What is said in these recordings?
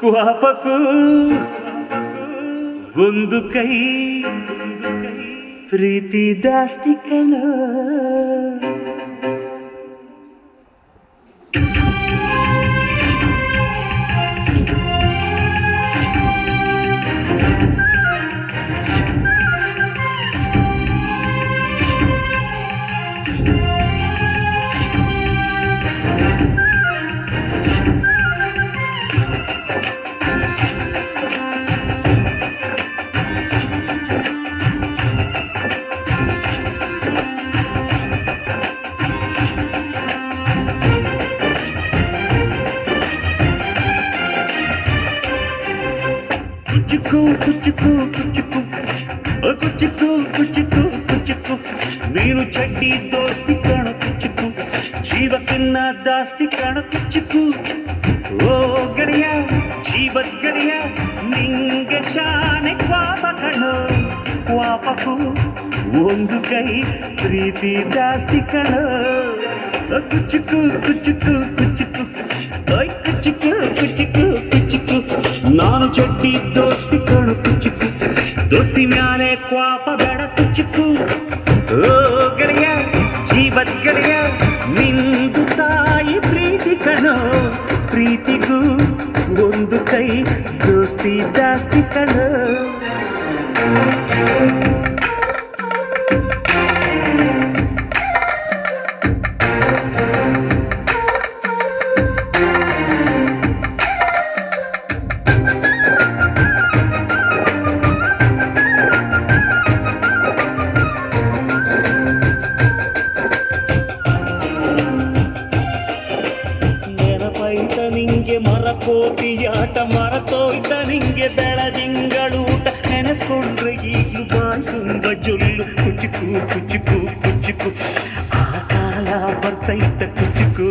ಕ್ವಾಪಕ್ಕೂ ಒಂದು ಕೈ ಪ್ರೀತಿ ಜಾಸ್ತಿ ಕಣ. ಕುಚ್ಚುಕು ಕುಚ್ಚುಕು ಕುಚ್ಚುಕು ಕುಚ್ಚುಕು ಕುಚ್ಚುಕು ಕುಚ್ಚುಕು ನೀನು ಚಡ್ಡಿ ದೋಸ್ತಿ ಕಾಣ ಕುಚ್ಚುಕು ಜೀವಕ್ಕಿನ್ನ ದಾಸ್ತಿ ಕಾಣ ಕುಚ್ಚುಕು. ಓ ಗೆಳೆಯ ಜೀವದ ಗೆಳೆಯ ನಿಂಗೆ ಶಾನೆ ಕ್ವಾಪ ಕಣೋ. ಕ್ವಾಪಕ್ಕೂ ಒಂದು ಕೈ ಪ್ರೀತಿ ಜಾಸ್ತಿ ಕಣೋ. ಕುಚ್ಚುಕು ಕುಚ್ಚುಕು ಕುಚ್ಚುಕು ಕುಚ್ಚುಕು ಕುಚ್ಚುಕು ಕುಚ್ಚುಕು ನಾನು ಚಡ್ಡಿ ದೋಸ್ತಿ ಕಣು ಕುಚ್ಚುಕು ದೋಸ್ತಿ ಮ್ಯಾಲೆ ಕ್ವಾಪ ಬೇಡ ಕುಚ್ಚುಕು. ಓ ಗೆಳೆಯ ಜೀವದ ಗೆಳೆಯ ನಿಂದು ತಾಯಿ ಪ್ರೀತಿ ಕಣೋ. ಪ್ರೀತಿಗೂ ಒಂದು ಕೈ ದೋಸ್ತಿ ಜಾಸ್ತಿ ಕಣೋ. ನಿಂಗೆ ಮರಕೋತಿಯಾಟ ಮರತೋಯ್ತ ನಿಂಗೆ ಬೆಳದಿಂಗಳೂಟ ನೆನೆಸ್ಕೊಂಡ್ರೆ ಈಗಲೂ ಬಾಯಿ ತುಂಬ ಜೊಲ್ಲು ಕುಚ್ಚುಕು ಕುಚ್ಚುಕು ಕುಚ್ಚುಕು ಆ ಕಾಲ ಬರ್ತೈತ ಕುಚ್ಚುಕು.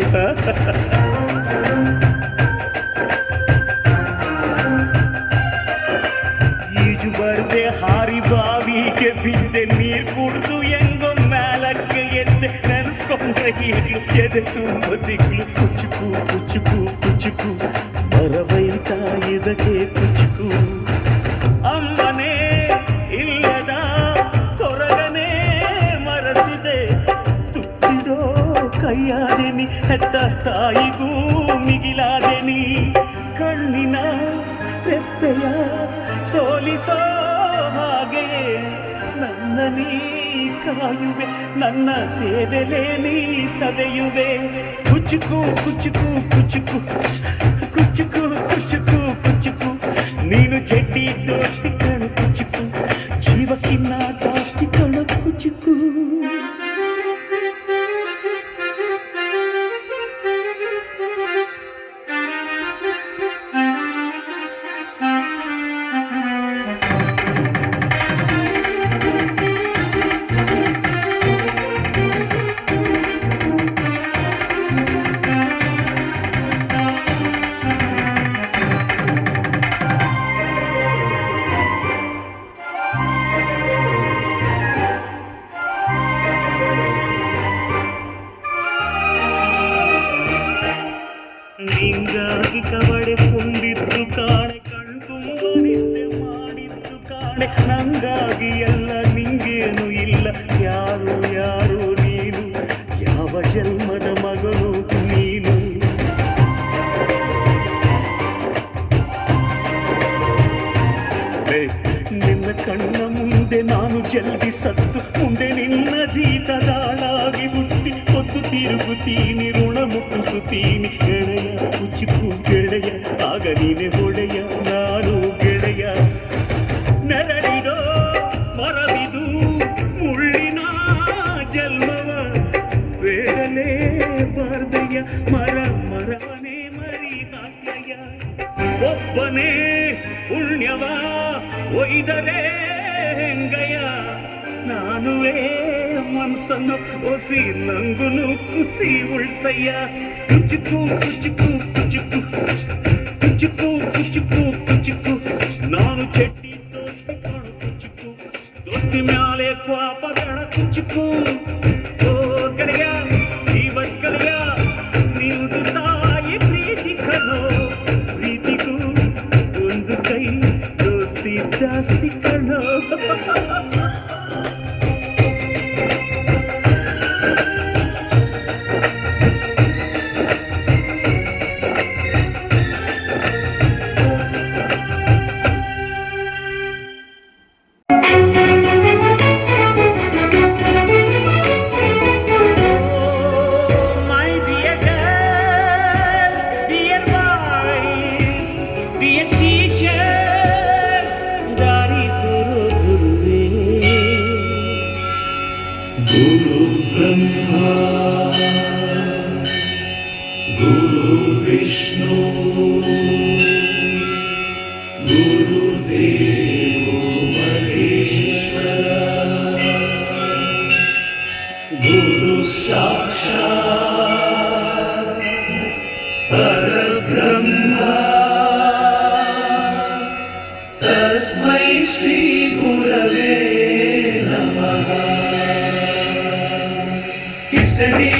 ಈಜು ಬರ್ದೆ ಹಾರಿ ಬಾವಿಗೆ ಬಿದ್ದೆ ನೀರು ಕುಡ್ದು ಹೆಂಗೋ ಮ್ಯಾಲಕ್ಕೆ ಎದ್ದೆ ನೆನೆಸ್ಕೊಂಡ್ರೆ ಈಗಲೂ ಎದೆ ತುಂಬ ದಿಗ್ಲು ಕುಚ್ಚುಕು ಕುಚ್ಚುಕು ಕುಚ್ಚುಕು ಬರವೈತ ಇದಕ್ಕೆ ಕುಚ್ಚುಕು. ಅಮ್ಮನೇ ಇಲ್ಲದ ಕೊರಗನೆ ಮರಸಿದೆ ತುಟ್ಟಿಡೋ ಕೈಯಾದೆನಿ ಹೆತ್ತ ತಾಯಿಗೂ ಮಿಗಿಲಾದೆನಿ. ಕಣ್ಣಿನ ರೆಪ್ಪೆಯ ಸೋಲಿಸೋ ಹಾಗೆ ನನ್ನ ನೀ ಕಾಯುವೆ ನನ್ನ ಸೇವೆಲೇ ನೀ ಸದೆಯುವೆ. ಕುಚ್ಚುಕು ಕುಚ್ಚುಕು ಕುಚ್ಚುಕು ಕುಚ್ಚುಕು ಕುಚ್ಚುಕು ಕುಚ್ಚುಕು ನೀನು ಚಡ್ಡಿ ದೋಸ್ತಿ ಕಣು ಕುಚ್ಚುಕು ಜೀವಕ್ಕಿನ್ನ ಜಾಸ್ತಿ ಕಣು ಕುಚ್ಚುಕು. ನಿಂಗಾಗಿ ಕವಡೆ ಪುಂಡಿದ್ದು ಕಾಣೆ ಕಣ್ತುಂಬ ನಿದ್ದೆ ಮಾಡಿದ್ದು ಕಾಣೆ ನಂಗಾಗಿ ಎಲ್ಲ ನಿಂಗೇನು ಇಲ್ಲ. ಯಾರು ಯಾರು ನೀನು ಯಾವ ಜನ್ಮದ ಮಗನು ನೀನು. ನಿನ್ನ ಕಣ್ಣ ಮುಂದೆ ನಾನು ಜಲ್ದಿ ಸತ್ತು ಮುಂದೆ ನಿನ್ನ ಜೀತದಾಳಾಗಿ ಹುಟ್ಟಿ ಹೊತ್ತು ತಿರುಗುತ್ತೀನಿ ಋಣ ಮುಟ್ಟಿಸುತ್ತೀನಿ. ಗೆಳೆಯ ಕುಚ್ಚುಕು ಗೆಳೆಯ ಆಗ ನೀನೆ ಹೊಳೆಯ ನಾನು ಗೆಳೆಯ. ನೆರಳಿಡೋ ಮರವಿದು ಮುಳ್ಳಿನ ಜನ್ಮವ ಬೇಡಲೇ ಬಾರ್ದಯ್ಯ ಮರ ಮರವನೇ ಮರಿ ಹಾಕ್ಲಯ್ಯ. ಒಬ್ಬನೇ ಪುಣ್ಯವ ಒಯ್ದರೆ ಹೆಂಗಯ್ಯ ನಾನುವೇ ಮನಸ್ಸನ್ನು ಒಸಿ ನಂಗುನು ಕುಸಿ ಉಳ್ಸಯ್ಯ. ಕುಚ್ಚುಕು ಕುಚ್ಚುಕು ಕುಚ್ಚುಕು ಕುಚ್ಚುಕು ಕುಚ್ಚುಕು ಕುಚ್ಚುಕು ನಾನು ಚಡ್ಡಿ ದೋಸ್ತಿ ಕಾಣು ಕುಚ್ಚುಕು ದೋಸ್ತಿ ಮ್ಯಾಲೆ ಕ್ವಾಪ ಬೇಡ ಕುಚ್ಚುಕು. ಓ ಗೆಳೆಯ ಜೀವದ ಗೆಳೆಯ ನೀನು ತಾಯಿ ಪ್ರೀತಿ ಕಣೋ. ಪ್ರೀತಿಗೂ विष्णु गुरुदेवो महेश्वर गुरु साक्षात् परब्रह्म तस्मै श्री गुरवे नमः। हिस्टरी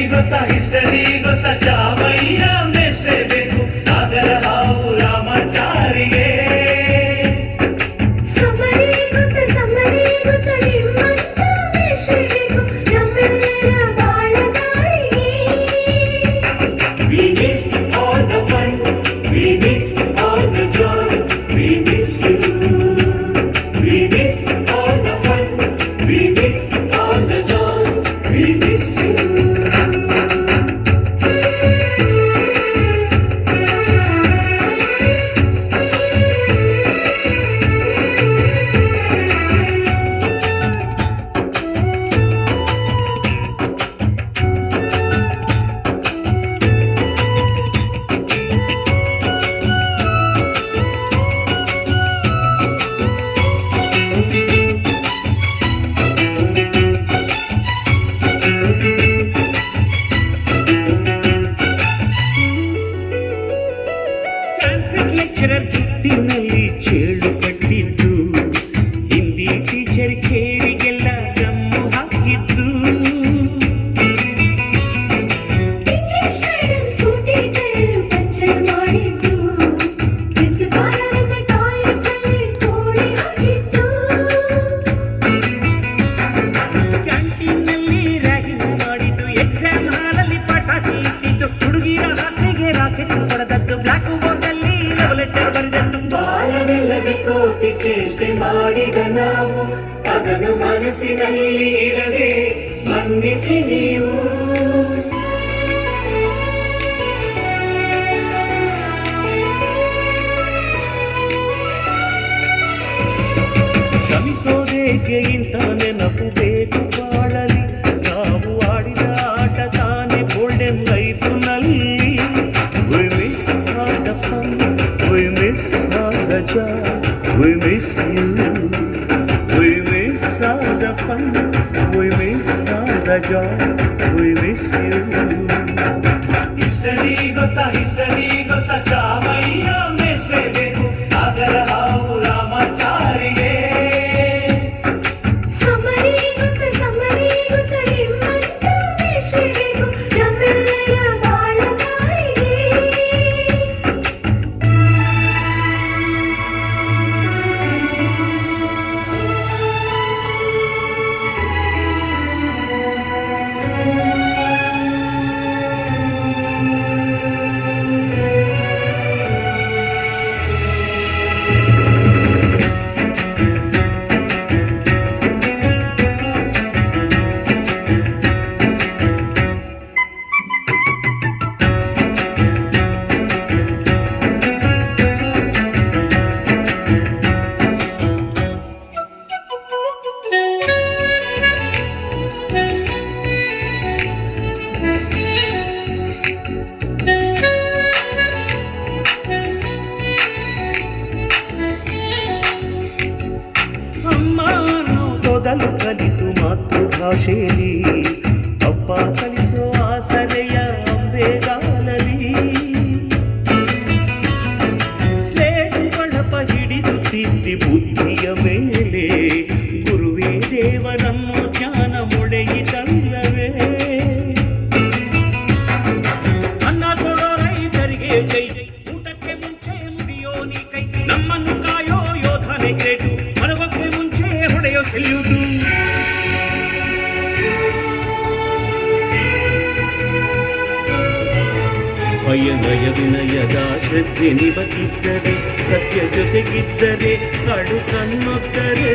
ಗೊತ್ತಾ ಚಾಮಯ್ಯ ಮೇಷ್ಟ್ರೆ ಬೇಕು ನಾಗರ ಹಾವು ರಾಮಚಾರಿಗೆ ಸಮರಿ ಗೊತ್ತ ನಿಮ್ಮಂತ ಮೇಷ್ಟ್ರೆ ಬೇಕು ನಮ್ಮೆಲ್ಲರ ಬಾಳದಾರಿಗೆ. We miss all the fun, we miss all the joy, we miss you. We miss all the fun, we miss all the joy, we miss you. ಜುಟ್ಟಿನಲ್ಲಿ ಚೇಳು ಕಟ್ಟಿದ್ದು ಹಿಂದಿ ಟೀಚರ್ ಕೇರಿಗೆಲ್ಲ ಗಮ್ಮು ಹಾಕಿದ್ದು. English medium scooty tyre puncture ಮಾಡಿದ್ದು ಪ್ರಿನ್ಸಿಪಾಲರನ್ನ toilet ಅಲ್ಲಿ ಕೋಡಿ ಹಾಕಿದ್ದು. ಕ್ಯಾಂಟೀನ್ನಲ್ಲಿ ragging ಮಾಡಿದ್ದು exam ಹಾಲಲ್ಲಿ ಪಟಾಕಿ ಇಟ್ಟಿದ್ದು ಹುಡುಗಿರ ಹಾಸಿಗೆ ರಾಕೆಟ್ ಹೊಡೆದದ್ದು ಬ್ಲಾಕ್ ಬೋರ್ಡ್ ಅಲ್ಲಿ ಲವ್ ಲೆಟರ್ ಬರೆದದ್ದು. ಬಾಲವೆಲ್ಲದೆ ಕೋಟಿ ಚೇಷ್ಟೆ ಮಾಡಿದ ನಾವು ಅದನ್ನು ಮನಸ್ಸಿನಲ್ಲಿ ಇಡದೆ ಮನ್ನಿಸಿ ನೀವು. ಕ್ಷಮಿಸೋದೇಕೆ ಇಂಥ ನೆನಪು ಬೇಕು ಬಾಳಲಿ ನಾವು ಆಡಿದ ಆಟ ತಾನೇ golden ಲೈಫ್ನಲ್ಲಿ. We miss all the fun, we miss all the joy, we miss you. We miss all the fun, we miss all the joy, we miss you. History ಗೊತ್ತಾ ಚಾಮಯ್ಯ ಮೇಷ್ಟ್ರೆ ಬೇಕು ನಾಗರ ಹಾವು ರಾಮಚಾರಿಗೆ. ಸಮರಿ ಗೊತ್ತ ನಿಮ್ಮಂತ ಮೇಷ್ಟ್ರೆ ಬೇಕು ನಮ್ಮೆಲ್ಲರ ಬಾಳದಾರಿಗೆ. ಮೊದಲು ಕಲಿತು ಮಾತೃಭಾಷೆಯಲ್ಲಿ ಅಪ್ಪ ಕಲಿಸೋ ಆಸರೆಯ ಅಂಬೆಗಾಲಲಿ ಸ್ಲೇಟು ಬಳಪ ಹಿಡಿದು ತಿದ್ದಿ ಬುದ್ಧಿಯ ಮೇಲೆ ಗುರುವೇ ದೇವರನ್ನು ಜ್ಞಾನ ಮೊಳೆಯಿತಲ್ಲವೇ. ಅನ್ನ ಕೊಡೋ ರೈತರಿಗೆ ಜೈ, ಊಟಕ್ಕೆ ಮುಂಚೆ ಮುಡಿಯೋ ನೀ ಕೈ, ನಮ್ಮನ್ನು ಕಾಯೋ ಯೋಧನೆ ಗ್ರೇಟು, ಮರವಕ್ಕೆ ಮುಂಚೆ ಹೊಡೆಯೋ ಸೆಲ್ಯೂಟು. ಭಯ ವಿನಯದ ಶ್ರದ್ಧೆ ನಿಮಗಿದ್ದರೆ, ಸತ್ಯ ಜೊತೆಗಿದ್ದರೆ, ಅಡು ಕನ್ನೊತ್ತರೆ,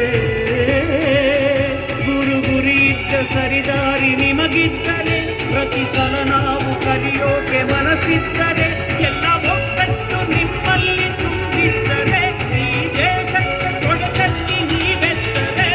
ಗುರಿ ಇದ್ದ ಸರಿದಾರಿ ನಿಮಗಿದ್ದರೆ, ಪ್ರತಿ ಸಲ ನಾವು ಕಲಿಯೋಕೆ ಮನಸ್ಸಿದ್ದರೆ, ಎಲ್ಲ ಒಗ್ಗಟ್ಟು ನಿಮ್ಮಲ್ಲಿ ತುಂಬಿದ್ದರೆ, ಈ ದೇಶಕ್ಕೆ ಕೊಡಗಲ್ಲಿ ನೀವೆದ್ದರೆ.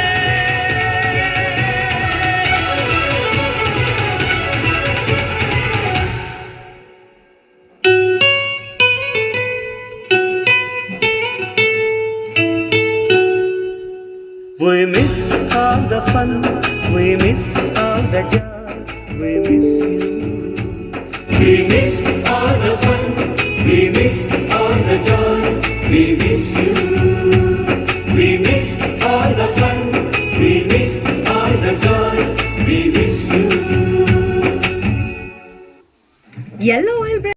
We miss all the fun, we miss all the joy, we miss you. We miss all the fun, we miss all the joy, we miss you. We miss all the fun, we miss all the joy, we miss you. Yellow oil brand